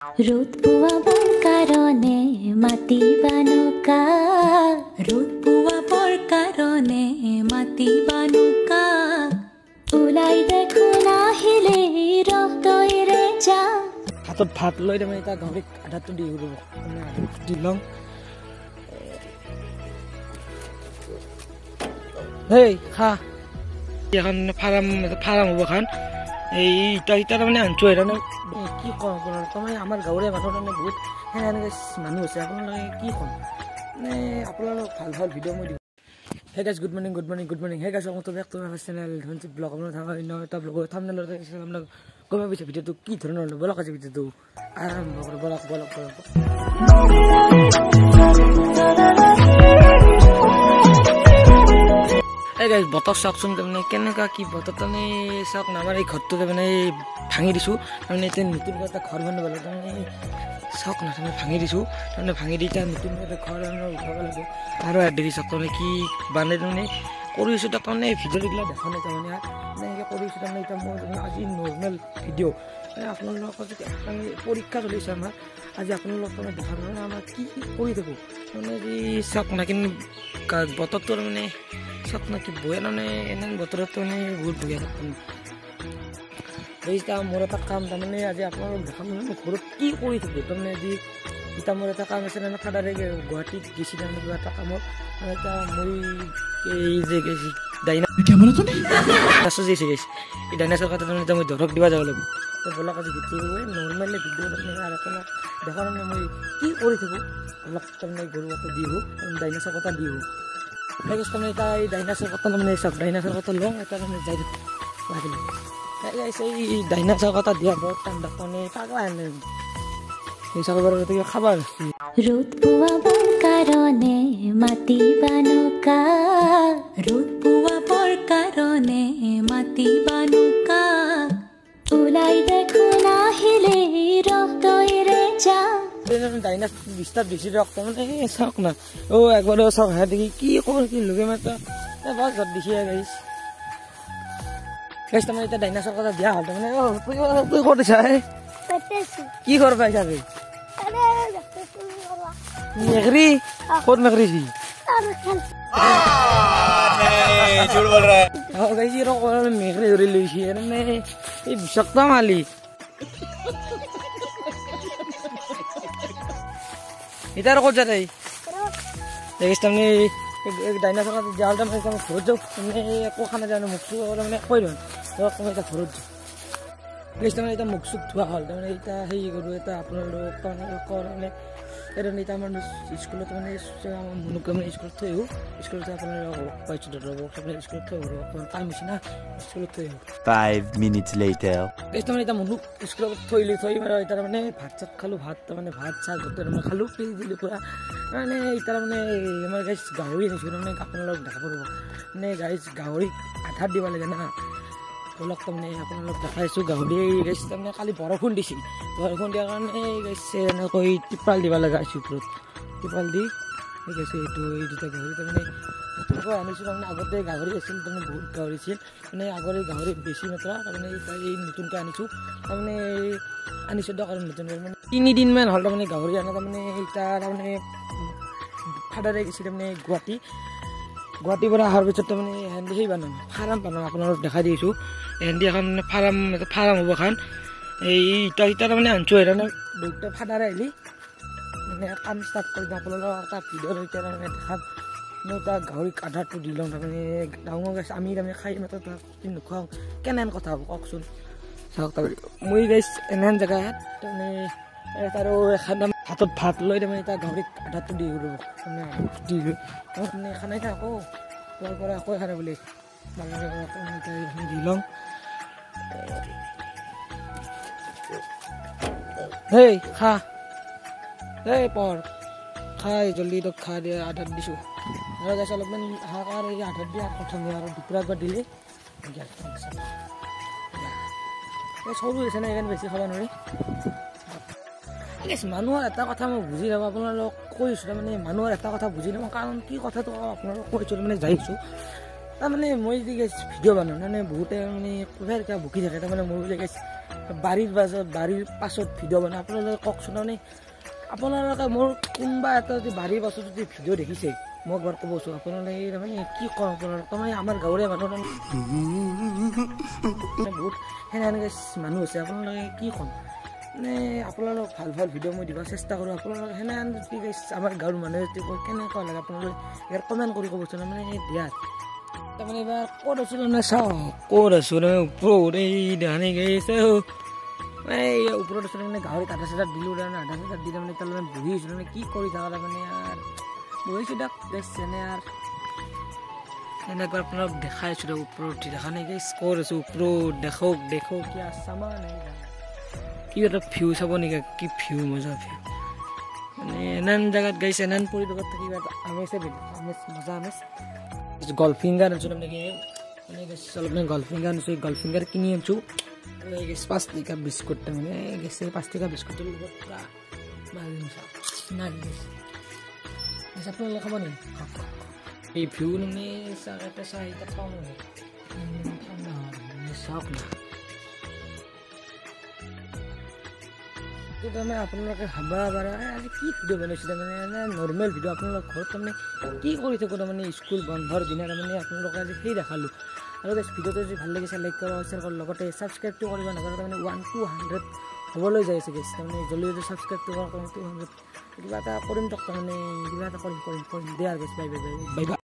ৰোদ পোয়াবৰ কাৰণে মাতিবানুকা ৰ'দ পোৱাবৰ কাৰণে মাতিবানুকা ওলাই দেখোন আহিলে ৰক্তৰে যা হাতত ভাত লৈ তাৰমানে এটা গাহৰিক আধাটো দি দিব দি লওঁ হেই খা এখন ফাৰ্ম হ'ব খান এই ইটা তাৰমানে আনছো তাৰমানে কি কওঁ তাৰমানে আমাৰ গাঁৱৰে মানুহ তাৰমানে বহুত সেনেকৈ মানুহ আছে আপোনালোকে কি ক'ম মানে আপোনালোক ভাল ভাল ভিডিঅ' মই দিওঁ hey guys good morning hey guys মই back to my channel Dhanchip vlog আপোনাৰ থকা অন্য এটা ব্লগৰ থাম্বনেইলত আপোনালোক গম পাইছে ভিডিঅ'টো কি ধৰণৰ বলক আজি ভিডিঅ'টো আৰম্ভ কৰোঁ বলক এই গাইজ বতৰ চাওকচোন তাৰমানে কেনেকুৱা কি বতৰ তাৰমানে চাওক না আমাৰ এই ঘৰটো তাৰমানে ভাঙি দিছোঁ তাৰমানে এতিয়া নতুনকৈ এটা ঘৰ বনাব লাগে তাৰমানে চাওক না তাৰমানে ভাঙি দিছোঁ তাৰমানে ভাঙি দি এতিয়া নতুনকৈ এটা ঘৰ উঠাব লাগে আৰু দেৰি চাওক তাৰমানে কি বানে তাৰমানে কৰিছোঁ তাক তাৰমানে ভিডিঅ'বিলাক দেখা নাই তাৰমানে এনেকৈ কৰিছোঁ তাৰমানে এতিয়া মই আজি নৰ্মেল ভিডিঅ' মানে আপোনালোকৰ যদি পৰীক্ষা চলিছে আমাৰ আজি আপোনালোক তাৰমানে দেখা নাই আমাৰ কি কৰি থাকোঁ তাৰমানে আজি চাওক না কিন্তু বতৰটো তাৰমানে চাওক না কি বয়া তাৰমানে এনে বতৰত তাৰমানে বহুত বয়া থাকোঁ এতিয়া মোৰ এটা কাম তাৰমানে আজি আপোনালোক দেখা মানে মই ঘৰত কি কৰি থাকোঁ তাৰমানে আজি এতিয়া মোৰ এটা কাম আছে তাৰমানে ফাদাৰে গুৱাহাটীত গেছি তাৰমানে কিবা এটা কামত এতিয়া মই এই যে গেছি ডাইনাছৰ গৈছে এই ডাইনাছৰ কথা তাৰমানে এতিয়া মই ধৰক দিব যাব লাগিব তো বলক আজি ভিডিঅ' নৰ্মেলি ভিডিঅ' তাৰমানে আৰু আপোনাক দেখা তাৰমানে মই কি কৰি থাকোঁ অলপ তাৰমানে গৰু কথা দি আহোঁ ডাইনাছৰ কথা দি আহোঁ সেই তাৰমানে এতিয়া এই ডাইনাছৰ কথা তাৰমানে চাওক ডাইনাছৰ কথা লওঁ এটা তাৰমানে যাই লাগিলে এই ডাইনাছৰ কথা দিয়া বৰ ঠাণ্ডা পানী পাগলা এনে খাব ৰ'দ পোৱাবৰ কাৰণে মাতিবানুকা ৰ'দ পোৱাবৰ কাৰণে মাতিবানুকা ওলাই দেখোন আহিলে ৰক্তৰে যা ডাইনাছ ডিষ্টাৰ্ব দিছে দিয়ক তাৰমানে চাওক না একবাৰ চাওক হে দেখি কি কৰো কি লগে মাত্ৰ বাছ ঘৰত দিছে গাইছ তাৰমানে এতিয়া ডাইনাছৰ কথা দিয়া হ'ল তাৰমানে তই ক'ত দিছা কি ঘৰ পাইছা মেঘৰি ক'ত মেঘৰিছি মেঘৰি ধৰি লৈছে মানে এই বিষাক্ত মালি এতিয়া আৰু ক'ত যা তাই দেখিছ তাৰমানে ডাইনাছৰ কথা দিয়া হ'ল তাৰমানে ঘৰত যাওঁ তাৰমানে একো খানা যায় মুখ চুখ তাৰমানে কৈ দিওঁ এতিয়া ঘৰত যাওঁ দেখিছ তাৰমানে এতিয়া মুখ চুখ ধোৱা হ'ল তাৰমানে এতিয়া হেৰি কৰোঁ এটা আপোনালোক তাৰমানে এতিয়া আমাৰ স্কুলত মানে মনুক মানে স্কুলত থৈ আহোঁ স্কুলতে আপোনালোক পাইছোঁ তাৰমানে স্কুলত থৈ আহোঁ টাইম হৈছে না স্কুলত থৈ আহোঁ 5 minutes later তাৰমানে এতিয়া মনুক স্কুলত থৈ বাৰু এতিয়া তাৰমানে ভাত চাত খালোঁ ভাত তাৰমানে ভাত চাত গোটেই তাৰমানে খালোঁ পিছ দিলোঁ পূৰা মানে এতিয়া তাৰমানে আমাৰ গাইজ গাহৰি আনিছোঁ তাৰমানে আপোনালোক দেখা পাব মানে গাইজ গাহৰিক আধাত দিব লাগে না অলপ তাৰমানে আপোনালোক দেখাইছোঁ গাহৰি গাইছ তাৰমানে কালি বৰষুণ দিছিল বৰষুণ দিয়াৰ কাৰণে গাইছে এনেকৈ টিপাল দিব লগা হৈছে ওপৰত টিপাল দি গাইছে এইটো এই দুটা গাহৰি তাৰমানে নতুনকৈ আনিছোঁ তাৰমানে আগতে গাহৰি আছিল তাৰমানে বহুত গাহৰি আছিল মানে আগৰে গাহৰি বেছি মাত্ৰা তাৰমানে এই নতুনকৈ আনিছোঁ তাৰমানে আনিছোঁ দিয়ক আৰু নতুনকৈ মানে 3 দিনমান হ'ল তাৰমানে গাহৰি আনা তাৰমানে এতিয়া তাৰমানে ফাদাৰে গৈছে তাৰমানে গুৱাহাটীৰ পৰা অহাৰ পিছত তাৰমানে হেন্দি সেই বানাম ফাৰ্ম বানাম আপোনালোক দেখাই দিছোঁ হেন্দি এখন ফাৰ্ম হ'ব এখন এই ইটা তাৰমানে আনছো তাৰমানে দুটা ফাদাৰে আহিলি মানে কাম ষ্টাৰ্ট কৰি দিওঁ আপোনালোক এটা ভিডিঅ'ৰ এতিয়া তাৰমানে দেখাম মই তাক গাহৰিক আধাৰটো দি লওঁ তাৰমানে ডাঙৰ গাইছ আমি তাৰমানে খাই মাত্ৰ তাক নোখোৱাওঁ কেনেহেন কথা হ'ব কওকচোন চাওক তাৰমানে মই গাইছ এনেহেন জেগাত তাৰমানে আৰু এখন হাতত ভাত লৈ তাৰমানে এতিয়া গাহৰিক আধাৰটো দি দিব তাৰমানে দি তাৰমানে খানাই খাই আকৌ তাৰ পৰা আকৌ খানা বুলি দি লওঁ হেই খা এই পৰ খাই জলদি তোক খা দিয়ে আধাত দিছোঁ আৰু গাছ অলপমান হাহাকাৰ এই আধাত দিয়া প্ৰথম আৰু দুপুৰা একবাৰ দিলে সৰু হৈছে না সেইকাৰণে বেছি খাব নোৱাৰি মানুহৰ এটা কথা মই বুজি নাপাওঁ আপোনালোক কৈছোঁ তাৰমানে মানুহৰ এটা কথা বুজি নাপাওঁ কাৰণ কি কথাটো আপোনালোক কৈছোঁ তাৰমানে যাইছোঁ তাৰমানে মই যদি ভিডিঅ' বনাওঁ মানে বহুতে মানে কিবা বকি থাকে তাৰমানে মই বুলি বাৰীৰ পাছত ভিডিঅ' বনাই আপোনালোকে কওকচোন মানে আপোনালোকে মোৰ কোনোবা এটা যদি বাৰীৰ পাছত যদি ভিডিঅ' দেখিছে মোক এবাৰ ক'বচোন আপোনালোকে তাৰমানে কি কওঁ আপোনালোকে তাৰমানে আমাৰ গাঁৱৰে মানুহ বহুত সেনেকৈ মানুহ আছে আপোনালোকে কি ক'ম মানে আপোনালোক ভাল ভাল ভিডিঅ' মই দিব চেষ্টা কৰোঁ আপোনালোকে সেনেহেন কি আমাৰ গাঁৱৰ মানুহে যদি কয় কেনেকুৱা লাগে আপোনালোকে ইয়াৰ কমেণ্ট কৰি ক'বচোন মানে দিয়াত তাৰমানে এইবাৰ ক'ত আছোঁ তাৰমানে চাওঁ ক'ত আছোঁ তাৰমানে ওপৰত এই দেহানি গাইছে এই ওপৰত আছোঁ তাৰমানে গাহৰিত আধা চাধা দিলোঁ তাৰমানে আধা চাধা দি তাৰমানে তাৰমানে বহি আছোঁ তাৰমানে কি কৰি থাকা তাৰমানে আৰু বহিছোঁ দিয়ক দেখছেনে আৰু এনেকুৱা আপোনাক দেখাই আছোঁ দিয়ক ওপৰত উঠি দেখা নাই গাইছ ক'ত আছোঁ ওপৰত দেখক কি চামা নাই কি এটা ভিউ চাব নেকি কি ভিউ মজা ভিউ মানে এনান জেগাত গাইছে এনান পৰিৱেশত থাকি কিবা এটা আমেজে আমেজ মজা আমেজ গলফিংগাৰ আনিছোঁ তাৰমানে মানে অলপমান গলফিংগাৰ আনিছোঁ গলফিংগাৰ কিনি আনিছোঁ 5 টকা বিস্কুট তাৰমানে গেছে 5 টকা বিস্কুটৰ লগত পুৰা নাই গেছে আপোনালোকে খাব নেকি এই ভিউ মানে চাহতে চাহ এটা খাওঁ ঠাণ্ডা চাওক না তাৰমানে আপোনালোকে ভাবা পাৰে আজি কি ভিডিঅ' বনাইছোঁ তাৰমানে নৰ্মেল ভিডিঅ' আপোনালোকৰ ঘৰত তাৰমানে কি কৰি থাকোঁ তাৰমানে স্কুল বন্ধৰ দিনা তাৰমানে আপোনালোকে আজি সেই দেখালোঁ আৰু ভিডিঅ'টো যদি ভাল লাগিছে লাইক কৰক শ্বেয়াৰ কৰক লগতে ছাবস্ক্ৰাইবটো কৰিব নাপাহৰিব তাৰমানে 100 হ'বলৈ যাই আছে গেছ তাৰমানে জলদি জলদি ছাবস্ক্ৰাইবটো কৰক 200 কিবা এটা কৰিম তাৰমানে কিবা এটা কৰিম দিয়া গেছ বাই বাই